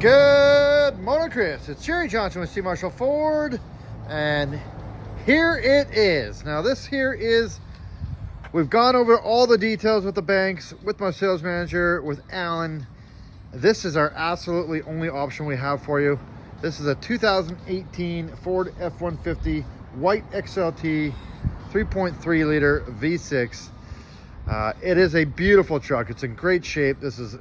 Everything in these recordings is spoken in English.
Good morning, Chris. It's Jerry Johnson with C. Marshall Ford, and here it is. Now, this here is, we've gone over all the details with the banks, with my sales manager, with Alan. This is our absolutely only option we have for you. This is a 2018 Ford F-150 white XLT 3.3 liter V6. It is a beautiful truck. It's in great shape. This is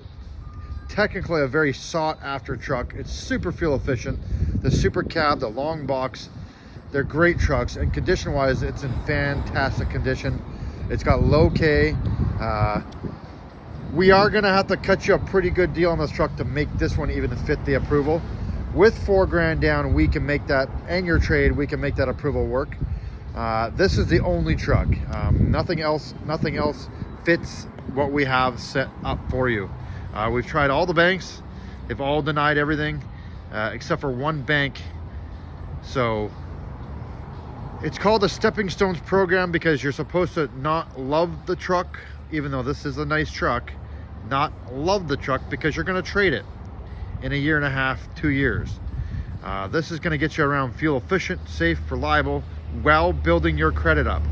technically a very sought after truck. It's super fuel efficient. The super cab, the long box, they're great trucks, and condition wise it's in fantastic condition. It's got low K. We are gonna have to cut you a pretty good deal on this truck to make this one even fit the approval. With $4,000 down, we can make that, and your trade, we can make that approval work. This is the only truck. Nothing else fits what we have set up for you. We've tried all the banks. They've all denied everything except for one bank. So it's called the Stepping Stones program because you're supposed to not love the truck, even though this is a nice truck, not love the truck because you're going to trade it in a year and a half, 2 years. This is going to get you around fuel efficient, safe, reliable, while building your credit up.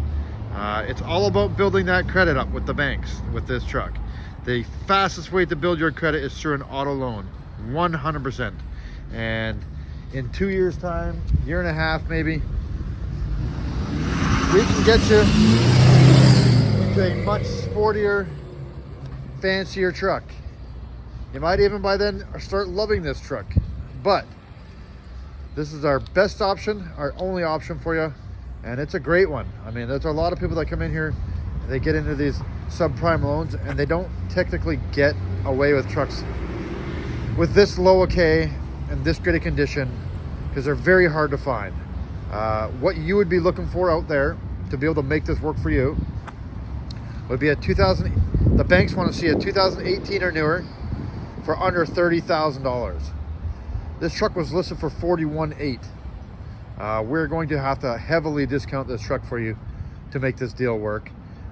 It's all about building that credit up with the banks with this truck. The fastest way to build your credit is through an auto loan, 100%. And in 2 years time, year and a half maybe, we can get you into a much sportier, fancier truck. You might even by then start loving this truck. But this is our best option, our only option for you. And it's a great one. I mean, there's a lot of people that come in here, they get into these subprime loans and they don't technically get away with trucks with this low K and this good a condition because they're very hard to find. What you would be looking for out there to be able to make this work for you would be a 2000. The banks want to see a 2018 or newer for under $30,000. This truck was listed for $41,800. We're going to have to heavily discount this truck for you to make this deal work.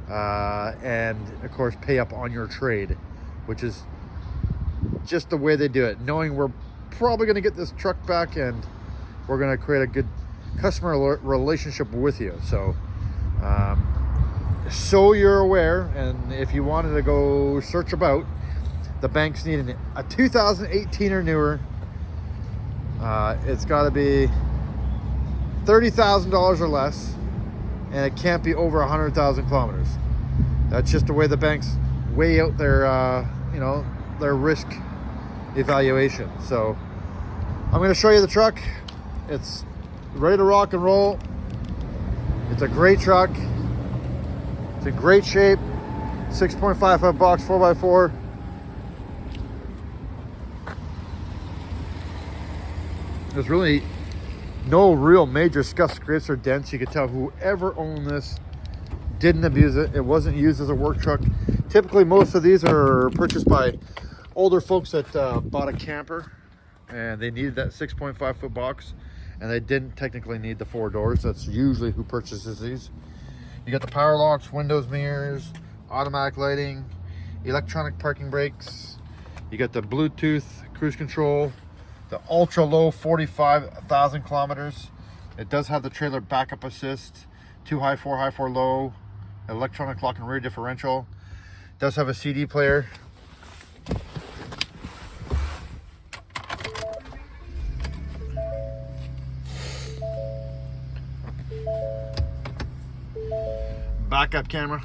And of course pay up on your trade, which is just the way they do it, knowing we're probably going to get this truck back and we're going to create a good customer relationship with you. So so you're aware, and if you wanted to go search about, the banks need a 2018 or newer. It's got to be $30,000 or less, and it can't be over 100,000 kilometers. That's just the way the banks weigh out their, their risk evaluation. So I'm going to show you the truck. It's ready to rock and roll. It's a great truck. It's in great shape. 6.5 foot box, 4x4. There's really no real major scuffs, scrapes, or dents. You could tell whoever owned this didn't abuse it. It wasn't used as a work truck. Typically, most of these are purchased by older folks that bought a camper and they needed that 6.5 foot box and they didn't technically need the 4 doors. That's usually who purchases these. You got the power locks, windows, mirrors, automatic lighting, electronic parking brakes. You got the Bluetooth cruise control, the ultra low 45,000 kilometers. It does have the trailer backup assist, 2 high, 4 low, electronic lock and rear differential. It does have a CD player. Backup camera.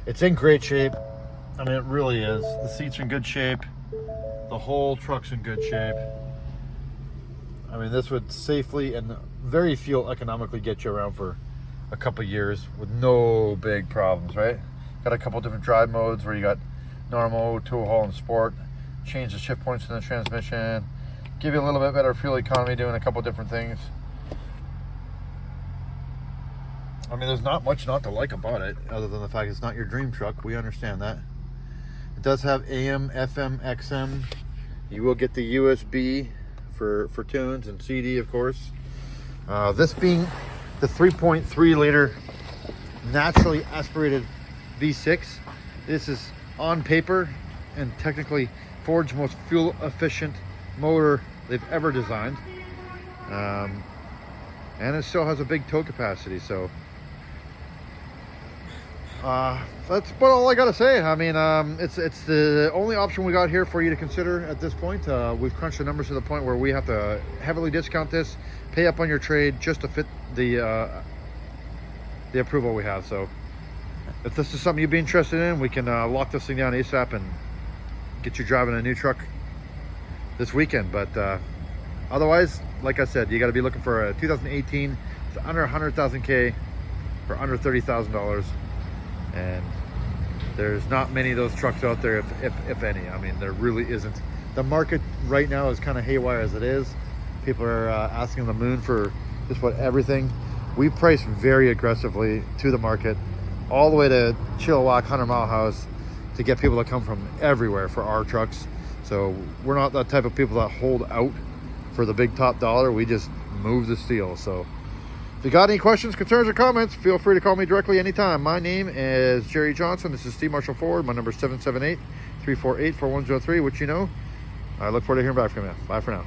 It's in great shape. I mean, it really is. The seats are in good shape. The whole truck's in good shape. I mean, this would safely and very fuel economically get you around for a couple years with no big problems, right? Got a couple different drive modes where you got normal, tow haul, and sport. Change the shift points in the transmission. Give you a little bit better fuel economy doing a couple different things. I mean, there's not much not to like about it other than the fact it's not your dream truck. We understand that. It does have AM, FM, XM. You will get the USB for tunes and CD, of course. This being the 3.3 liter naturally aspirated V6, this is on paper and technically Ford's most fuel efficient motor they've ever designed. And it still has a big tow capacity, so that's about all I gotta say. I mean, it's the only option we got here for you to consider at this point. We've crunched the numbers to the point where we have to heavily discount this, pay up on your trade just to fit the approval we have. So if this is something you'd be interested in, we can lock this thing down ASAP and get you driving a new truck this weekend. But otherwise, like I said, you got to be looking for a 2018 it's under 100,000 K for under $30,000, and there's not many of those trucks out there, if any. I mean, there really isn't. The market right now is kind of haywire as it is. People are asking the moon for just about everything. We price very aggressively to the market, all the way to Chilliwack 100 Mile House, to get people to come from everywhere for our trucks. So we're not that type of people that hold out for the big top dollar. We just move the steel. So if you got any questions, concerns, or comments, feel free to call me directly anytime. My name is Jerry Johnson. This is Steve Marshall Ford. My number is 778-348-4103, which you know. I look forward to hearing back from you. Bye for now.